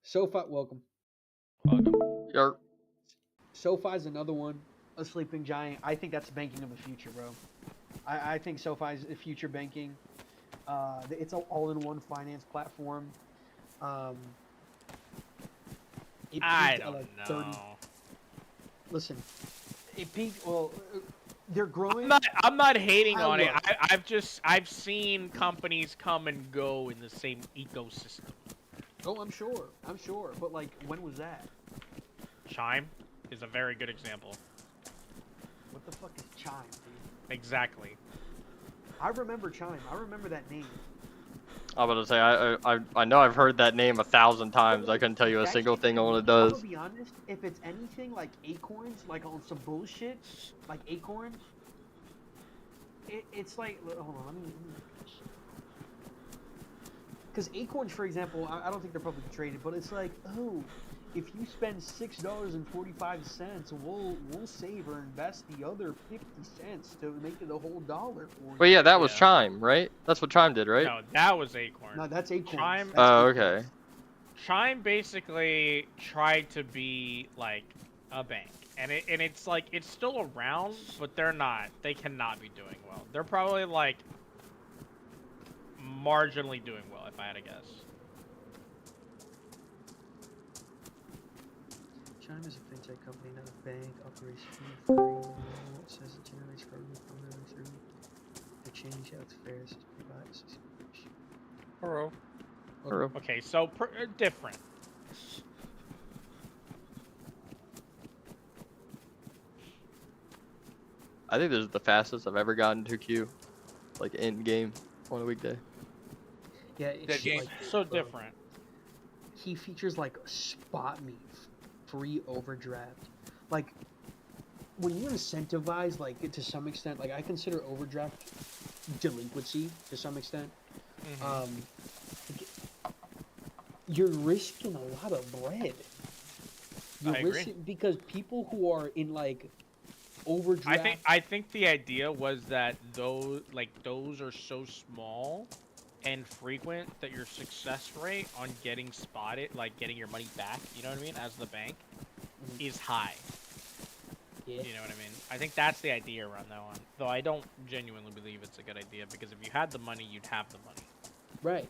SoFi, welcome. Welcome. Yarp. SoFi's another one, a sleeping giant. I think that's banking of the future, bro. I think SoFi's future banking. It's an all-in-one finance platform. Um, it I peaked at don't like know. 30. Listen, it peaked. Well, they're growing. I'm not hating on it. Look. I've seen companies come and go in the same ecosystem. Oh, I'm sure. I'm sure. But like, when was that? Chime is a very good example. What the fuck is Chime, dude? Exactly. I remember Chime. I remember that name. I'm about to say I know I've heard that name 1,000 times. I couldn't tell you a That single shit- thing on what it I'm does. gonna be honest. If it's anything like Acorns, like on some bullshit, like Acorns, it's like hold on, let me because Acorns, for example, I don't think they're publicly traded, but it's like, oh, if you spend $6.45, we'll save or invest the other 50 cents to make it a whole dollar for you. Well, yeah, that was Yeah. Chime, right? That's what Chime did, right? No, that was Acorn. No, that's Acorns. Chime- That's Oh, Acorns. okay. Chime basically tried to be like a bank, and it's like it's still around, but they're not. They cannot be doing well. They're probably like marginally doing well, if I had to guess. Chime is a fintech company, not a bank. Operates fee-free. It says it generates revenue primarily through the change out fares to provide. Hello. Hello. Okay, so different. I think this is the fastest I've ever gotten to queue, like in game on a weekday. Yeah, it's That game- like So different. he features like spot me, free overdraft. Like when you incentivize, like to some extent, like I consider overdraft delinquency to some extent. You're risking a lot of bread. You're I agree. risking because people who are in like overdraft. I think the idea was that those are so small and frequent that your success rate on getting spotted, like getting your money back, you know what I mean, as the bank, is high. Yeah. You know what I mean? I think that's the idea around that one. Though I don't genuinely believe it's a good idea because if you had the money, you'd have the money. Right.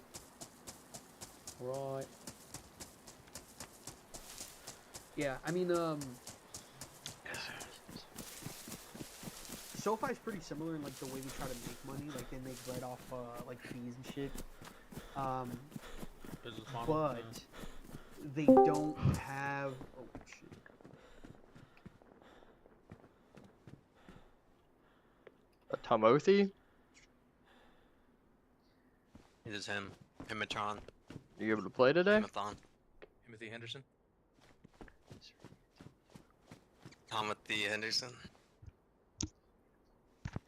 Right. Yeah, I mean, SoFi's pretty similar in like the way we try to make money. Like they make right off like fees and shit. Business model. But they don't have. Oh shit. A Timothy? It is him. Himatron. You able to play today? Himathon. Timothy Henderson. Timothy Henderson.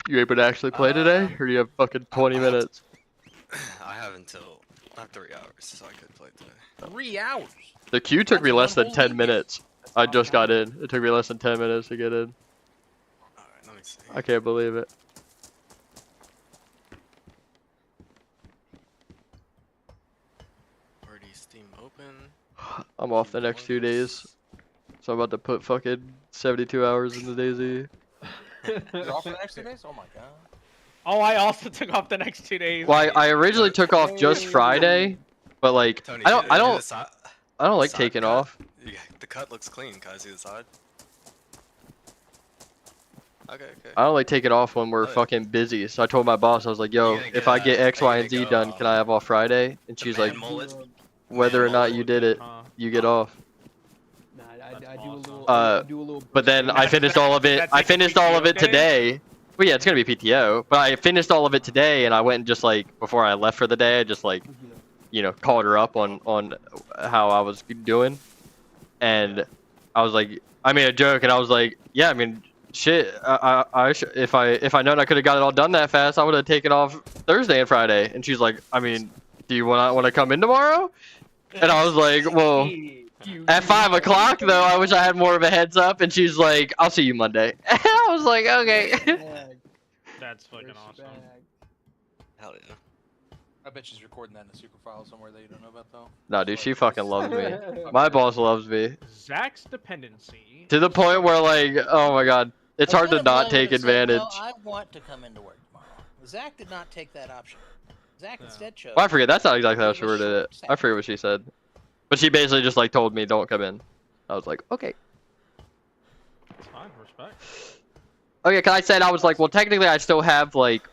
You able to actually play today, or do you have fucking 20 minutes? I have 3 hours, so I could play today. 3 hours. The queue took me That's less one than whole 10 minutes. I just got in. It took me less than 10 minutes to get in. Alright, let me see. I can't believe it. Already Steam open. I'm off the next 2 days, so I'm about to put fucking 72 hours into DayZ. You're off for the next 2 days? Oh my god. Oh, I also took off the next 2 days. Well, I originally took off just Friday, but like Tony, I don't I like taking off. Yeah, the cut looks clean. Can I see the side? Okay, okay. I don't like taking off when we're Oh, yeah. fucking busy. So I told my boss, I was like, yo, You gotta if get I get that- X, you Y, gotta and Z go, done, can I have off Friday? And the she's man like, mullet. whether or not you did it, Huh. you get off. Nah, That's I do a awesome. little. I do a little. But then I That's- finished all of it. that's I like a finished all of PTO it day? today. Well, yeah, it's gonna be PTO. But I finished all of it today, and I went and just like before I left for the day, I just like called her up on how I was doing, and I was like, I made a joke, and I was like, yeah, I mean, shit, if I known I could have got it all done that fast, I would have taken off Thursday and Friday. And she's like, I mean, do you want to come in tomorrow? And I was like, well, at 5 o'clock though, I wish I had more of a heads up. And she's like, I'll see you Monday. And I was like, okay. That's fucking awesome. Hell yeah. I bet she's recording that in a secret file somewhere that you don't know about, though. No, dude, she fucking loves me. My boss loves me. Zach's dependency. To the point where, like, oh my god, it's hard to not take advantage. Well, I want to come into work tomorrow. Zach did not take that option. Zach instead chose. Well, I forget. That's not exactly how It she was worded it. short I forget what she said. But she basically just like told me, "Don't come in." I was like, "Okay." It's fine. Respect. Okay, cause I said I was like, well, technically I still have like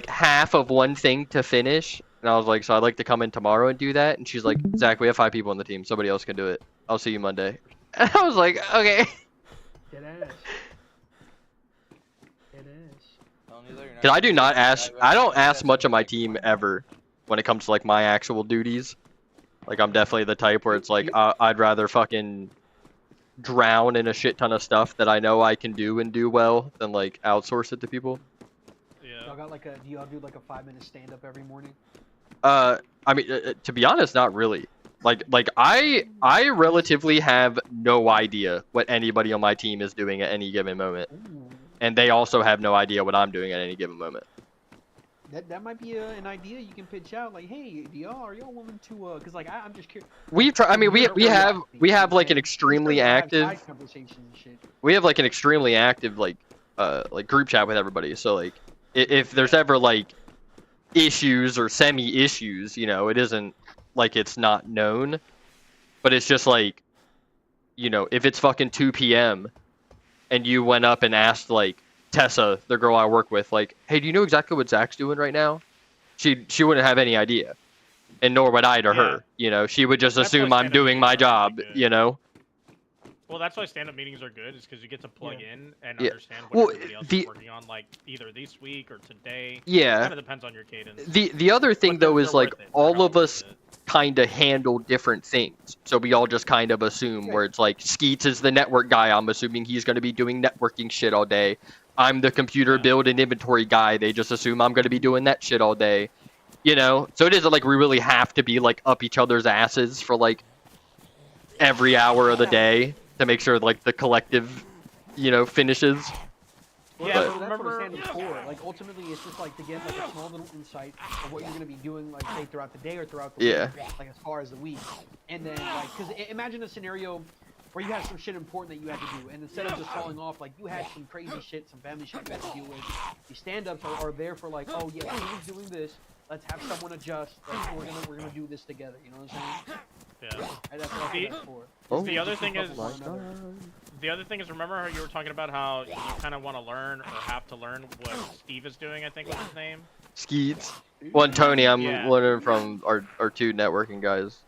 half of one thing to finish, and I was like, so I'd like to come in tomorrow and do that. And she's like, Zach, we have 5 people on the team. Somebody else can do it. I'll see you Monday. And I was like, okay. Dead ass. Dead ass. Cause I do not ask. I don't ask much of my team ever when it comes to like my actual duties. Like I'm definitely the type where it's like I'd rather fucking drown in a shit ton of stuff that I know I can do and do well than like outsource it to people. Y'all got like do y'all do like a 5-minute stand up every morning? I mean, to be honest, not really. Like I relatively have no idea what anybody on my team is doing at any given moment, and they also have no idea what I'm doing at any given moment. That might be an idea you can pitch out. Like, hey, are y'all willing to? Cause like I'm just curious. We've tried. I mean, we have like an extremely active. We have like an extremely active like group chat with everybody. So like, if there's ever like issues or semi-issues, you know, it isn't like it's not known, but it's just like, you know, if it's fucking 2 p.m. and you went up and asked like Tessa, the girl I work with, like, hey, do you know exactly what Zach's doing right now? She wouldn't have any idea, and nor would I to her. You know, she would just assume I'm doing my job. You know. Well, that's why stand-up meetings are good, is because you get to plug in and understand what everybody else is working on, like either this week or today. Yeah. It kind of depends on your cadence. The other thing though is like all of us kind of handle different things, so we all just kind of assume where it's like Skeets is the network guy. I'm assuming he's going to be doing networking shit all day. I'm the computer build and inventory guy. They just assume I'm going to be doing that shit all day. You know, so it isn't like we really have to be like up each other's asses for like every hour of the day to make sure like the collective, you know, finishes. Yeah, but that's what I'm saying before. Like ultimately, it's just like to get like a small little insight of what you're gonna be doing, like say throughout the day or throughout the week, like as far as the week, and then like, cause imagine a scenario where you have some shit important that you had to do, and instead of just falling off, like you had some crazy shit, some family shit you had to deal with. These stand-ups are there for like, oh yeah, he's doing this. Let's have someone adjust. Like, we're gonna do this together. You know what I'm saying? Yeah. And that's what that's for. The other thing is, remember how you were talking about how you kind of want to learn or have to learn what Steve is doing, I think was his name? Skeets. Well, and Tony, I'm learning from our 2 networking guys.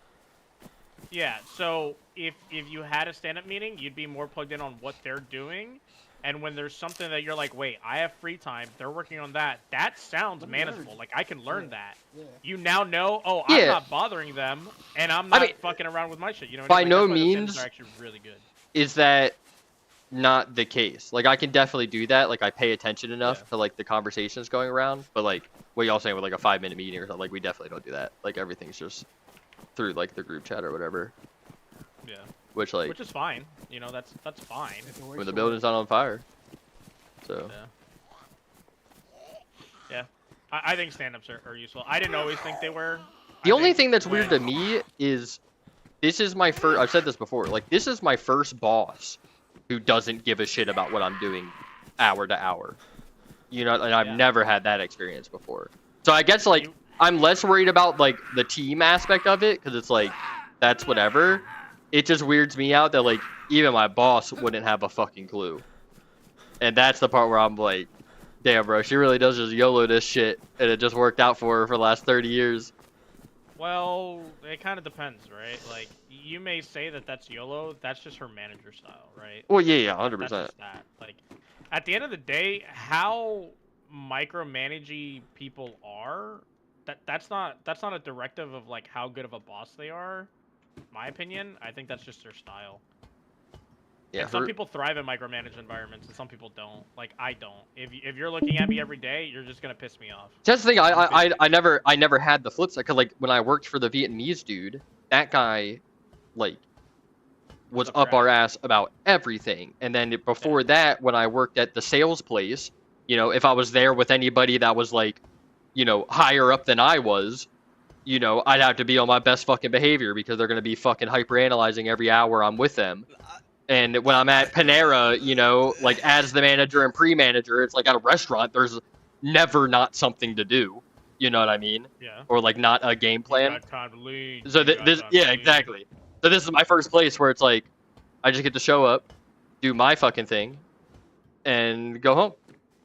Yeah, so if you had a stand-up meeting, you'd be more plugged in on what they're doing. And when there's something that you're like, wait, I have free time, they're working on that, that sounds manageable. Like, I can learn that. Yeah. You now know, oh, I'm not bothering them, and I'm not fucking around with my shit. You know what I mean? By no means are actually really good. Is that not the case. Like, I can definitely do that. Like, I pay attention enough to, like, the conversations going around. But, like, what y'all saying with, like, a 5-minute meeting or something, like, we definitely don't do that. Like, everything's just through, like, the group chat or whatever. Yeah. Which is fine. You know, that's fine. When the building's not on fire. So. Yeah. I think stand-ups are useful. I didn't always think they were. The only thing that's weird to me is this is my first, I've said this before, like, this is my first boss who doesn't give a shit about what I'm doing hour to hour. You know, and I've never had that experience before. So I guess, like, I'm less worried about, like, the team aspect of it, because it's like, that's whatever. It just weirds me out that, like, even my boss wouldn't have a fucking clue. And that's the part where I'm like, damn, bro, she really does just YOLO this shit, and it just worked out for her for the last 30 years. Well, it kind of depends, right? Like, you may say that that's YOLO, that's just her manager style, right? Well, yeah, 100%. That's just that. Like, at the end of the day, how micromanagey people are, that's not a directive of, like, how good of a boss they are. My opinion, I think that's just their style. Yeah, some people thrive in micromanaged environments, and some people don't. Like, I don't. If you're looking at me every day, you're just gonna piss me off. That's the thing. I never had the flip side, cause like when I worked for the Vietnamese dude, that guy, like, was up our ass about everything. And then before that, when I worked at the sales place, you know, if I was there with anybody that was like you know, higher up than I was, you know, I'd have to be on my best fucking behavior because they're gonna be fucking hyper analyzing every hour I'm with them. And when I'm at Panera, you know, like as the manager and pre-manager, it's like at a restaurant, there's never not something to do. You know what I mean? Yeah. Or like not a game You plan. got time to lead. So You got this, time to yeah, lead. exactly. So this is my first place where it's like, I just get to show up, do my fucking thing, and go home.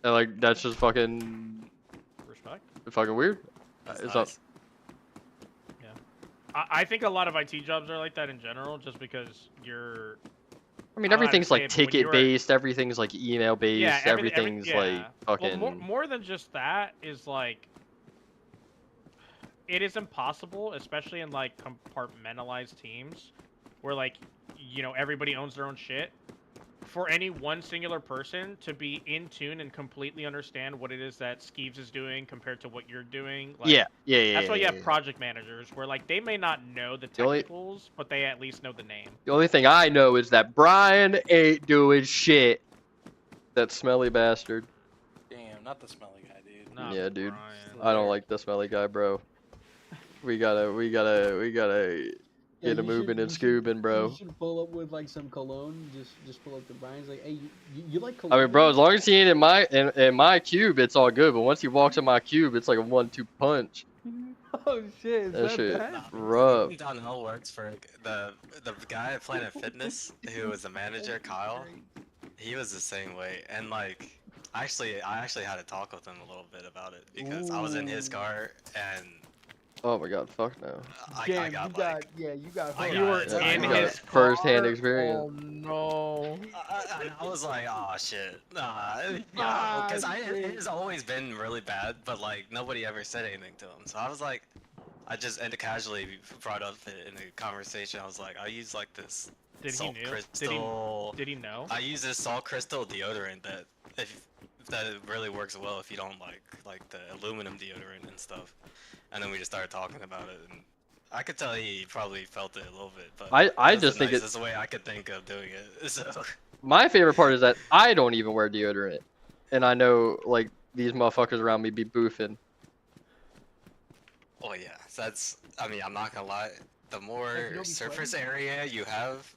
And like that's just fucking Respect. weird. That's It's nice. I think a lot of IT jobs are like that in general, just because you're. I mean, I don't know how to everything's say like it, but when ticket you're- based. Everything's like email based. Yeah, everything's like yeah. fucking. Well, more than just that is like. It is impossible, especially in like compartmentalized teams, where like, you know, everybody owns their own shit. For any one singular person to be in tune and completely understand what it is that Skeeves is doing compared to what you're doing. Like, Yeah. That's why you have yeah. project managers, where like they may not know the The only- technicals, but they at least know the name. The only thing I know is that Brian ain't doing shit. That smelly bastard. Damn, not the smelly guy, dude. Nah, Yeah, dude. Brian. I don't like the smelly guy, bro. We gotta get him moving and scoobing, bro. You should pull up with like some cologne. Just pull up to Brian's like, hey, you like cologne? I mean, bro, as long as he ain't in my cube, it's all good. But once he walks in my cube, it's like a 1-2 punch. Oh shit, is That that shit. bad? Rough. Downhill works for the guy at Planet Fitness who was the manager, Kyle. He was the same way, and like, I actually had to talk with him a little bit about it because I was in his Ooh. car and Oh my god, fuck no. I Damn, got you got like, you got. I hooked. You were got- in you got his first-hand car? experience. Oh no. I was like, oh shit, because Ah, it shit. has always been really bad, but like nobody ever said anything to him. So I was like, I just casually brought up in a conversation. I was like, I use like this Did he salt knew? crystal. Did he know? I use this salt crystal deodorant that if that it really works well if you don't like the aluminum deodorant and stuff. And then we just started talking about it, and I could tell he probably felt it a little bit. But I it was just the think it. nicest way I could think of doing it. So My favorite part is that I don't even wear deodorant, and I know like these motherfuckers around me be boofing. well, yeah, so that's. I mean, I'm not gonna lie. The more don't be surface sweating? area you have,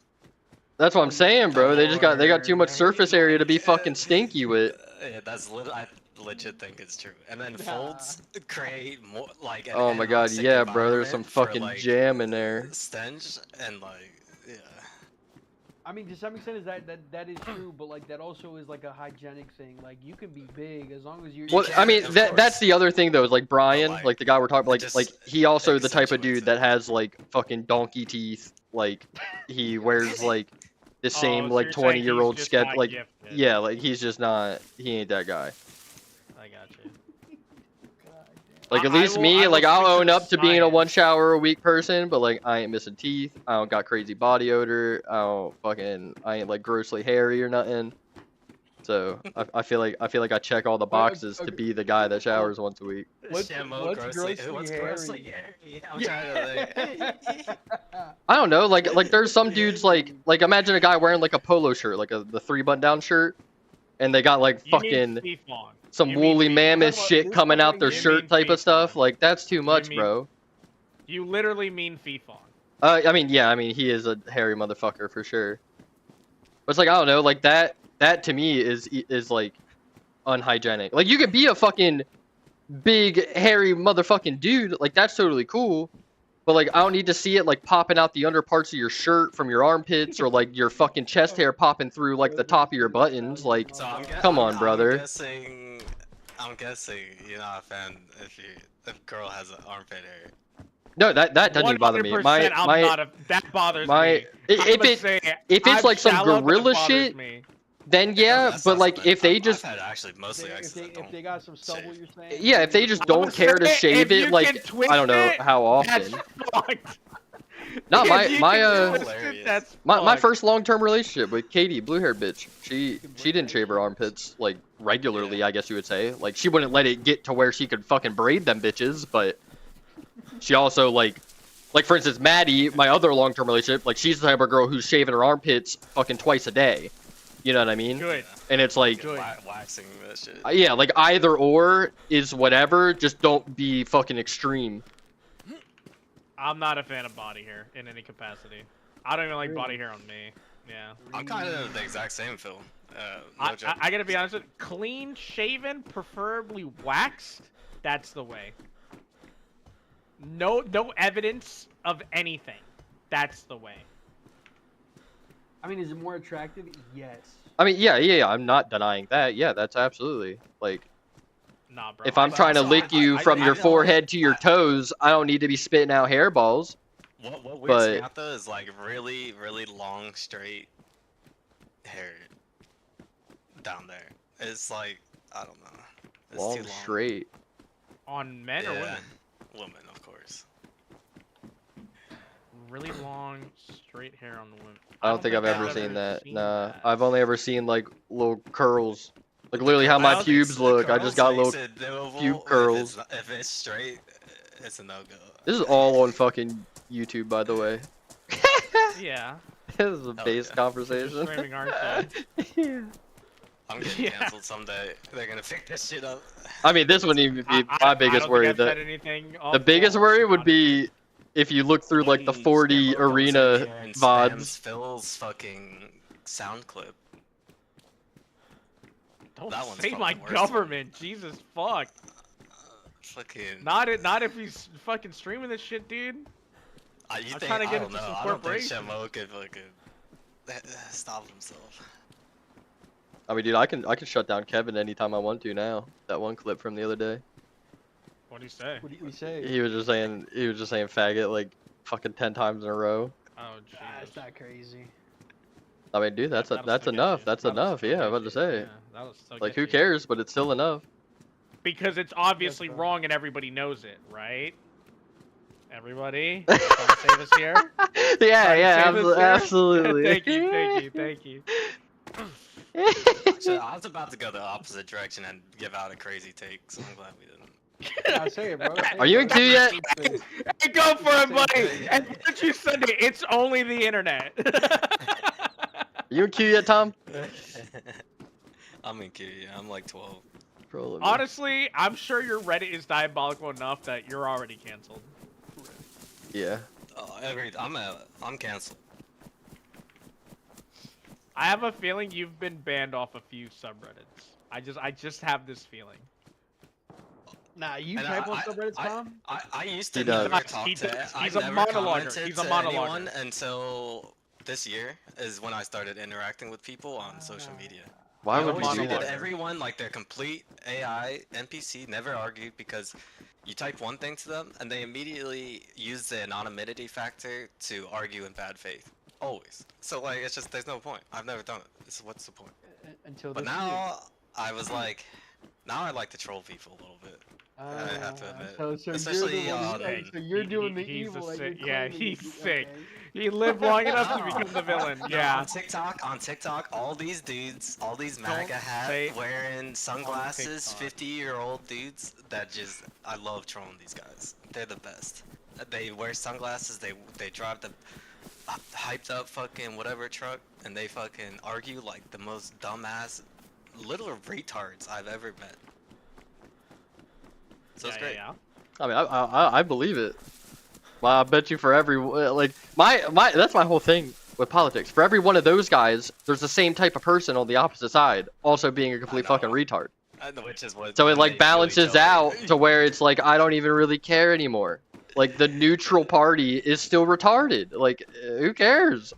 That's what I'm saying, bro. They got too much surface area to be fucking stinky with. Yeah, I legit think it's true. And then Nah. folds create more like. An Oh my god, anoxic yeah, bro. There's some environment for, fucking like, jam in there. stench and like, yeah. I mean, to some extent, is that is true, but like that also is like a hygienic thing. Like you can be big as long as you're. Well, I mean, of that's course. the other thing though. Is like Brian, like, like the guy we're talking, it like just he also the type of accentuates dude that it. has like fucking donkey teeth. Like he wears like the same Oh, so like you're saying 20-year-old he's just sketch. not Like gifted. yeah, like he's just not. He ain't that guy. I got you. Like at I least will- me, I will like I'll speak to own the up to being a science. 1 shower a week person, but like I ain't missing teeth. I don't got crazy body odor. I ain't like grossly hairy or nothing. So I feel like I check all the boxes to be the guy that showers once a week. What's grossly what's hairy? grossly hairy? I'm trying to think. I don't know, like there's some dudes like imagine a guy wearing like a polo shirt, like the 3-button down shirt, and they got like You fucking mean Fee-Fong. some You mean woolly Fee-Fong. mammoth This shit one- coming out their you shirt mean type of stuff. Fee-Fong. Like that's too much, mean- bro. You literally mean Fee-Fong. I mean, yeah, I mean he is a hairy motherfucker for sure. But it's like I don't know, like that to me is like unhygienic. Like you could be a fucking big hairy motherfucking dude, like that's totally cool. But like I don't need to see it like popping out the under parts of your shirt from your armpits or like your fucking chest hair popping through like the top of your buttons. Like So Come on, brother. I'm guessing you're not a fan if girl has an armpit hair. no, that doesn't bother me. 100% I'm not a, that bothers me. If it's I'm like some shallow, but it gorilla bothers shit, me. then yeah. That's But not like something- if they I've just had actually mostly If exes they, that if don't they got some stubble, shave. you're saying. yeah, if they just I'm don't care to saying, shave if it, you like can twist I don't know it, how often. That's fucked. No, If my you my can twist it, Hilarious. that's my fucked. first long-term relationship with Katie, blue-haired bitch. She didn't shave her armpits like regularly, I guess you would say. Like she wouldn't let it get to where she could fucking braid them bitches, but she also like for instance, Maddie, my other long-term relationship, like she's the type of girl who's shaving her armpits fucking twice a day. You know what I mean? Good. And it's like, Good. Waxing that shit. yeah, like either or is whatever. Just don't be fucking extreme. I'm not a fan of body hair in any capacity. I don't even like body hair on me. Yeah. I'm kind of the exact same, Phil. I gotta be honest with you, clean shaven, preferably waxed, that's the way. No evidence of anything. That's the way. I mean, is it more attractive? Yes. I mean, yeah. I'm not denying that. Yeah, that's absolutely like. Nah, bro. If I'm trying to lick you from your forehead to your toes, I don't need to be spitting out hairballs. What weirds me out though is like really, really long, straight hair down there. It's like, I don't know. It's Long, too long. straight. On men or women? Women, of course. Really long, straight hair on the women. I don't think I've ever I've seen that. Nah, that. I've only ever seen like little curls. Like literally how my Curls pubes makes- look. I curls just got makes little it doable. pube curls. If it's straight, it's a no-go. This is all on fucking YouTube, by the way. Yeah. This is a base yeah. conversation. Streaming, aren't Yeah. I'm getting Yeah. canceled someday. They're gonna pick this shit up. I mean, this wouldn't even be my biggest I worry. don't think I've The, said anything the awful, biggest worry would honestly. be if you look through like the 40 Spammo goes in arena here and spams VODs. Phil's fucking sound clip. Don't that one's say my fucking worse. government. Jesus fuck. Fucking. Not if he's fucking streaming this shit, dude. You I'm think, trying to I get don't into know. some I don't think corporation. Shemo could fucking stop himself. I mean, dude, I can shut down Kevin anytime I want to now. That one clip from the other day. What do you say? What do you say? He was just saying faggot like fucking 10 times in a row. Oh, Jesus. That's not crazy. I mean, dude, that's That'll that's still get enough. you. That's That'll enough. still Yeah, get I'm about to you. say. Yeah, that'll still Like, get who you. cares? But it's still enough. Because it's obviously bro. wrong and everybody knows it, right? Everybody? Trying to save us here? Yeah, Trying to yeah, save us here? absolutely. thank you. Actually, I was about to go the opposite direction and give out a crazy take, so I'm glad we didn't. I say it, bro. Are you in queue yet? Hey, go for it, buddy! And once you send it, it's only the internet. You in queue yet, Tom? I'm in queue, yeah. I'm like 12. Bro, let me- Honestly, I'm sure your Reddit is diabolical enough that you're already canceled. Yeah. I'm canceled. I have a feeling you've been banned off a few subreddits. I just have this feeling. Nah, you And type on subreddits, Tom? I used He to does. never talk He's to. a I never monologuer. commented He's a to monologuer. anyone until this year is when I started interacting with people on social media. Why I would you always do treated that? everyone like they're complete AI NPC, never argued because you type one thing to them and they immediately use the anonymity factor to argue in bad faith. Always. So like it's just there's no point. I've never done it. So what's the point? Until But this now I was like, now I like to troll people a little bit. I have to admit. So Especially you're the on- one, so you're doing the he's evil. a and sick- you're yeah, claiming he's to be- sick. okay. He lived long enough to become the villain. No, Yeah. on TikTok, all these dudes, all these MAGA hat say wearing sunglasses, TikTok. 50-year-old dudes that just, I love trolling these guys. They're the best. They wear sunglasses, they drive the hyped up fucking whatever truck, and they fucking argue like the most dumbass little retards I've ever met. So it's great. Yeah. I mean, I believe it. Well, I bet you for every like my that's my whole thing with politics. For every one of those guys, there's the same type of person on the opposite side, also being a complete I know. fucking retard. I know, which is what. So it makes like really balances joke. out to where it's like I don't even really care anymore. Like the neutral party is still retarded. Like who cares?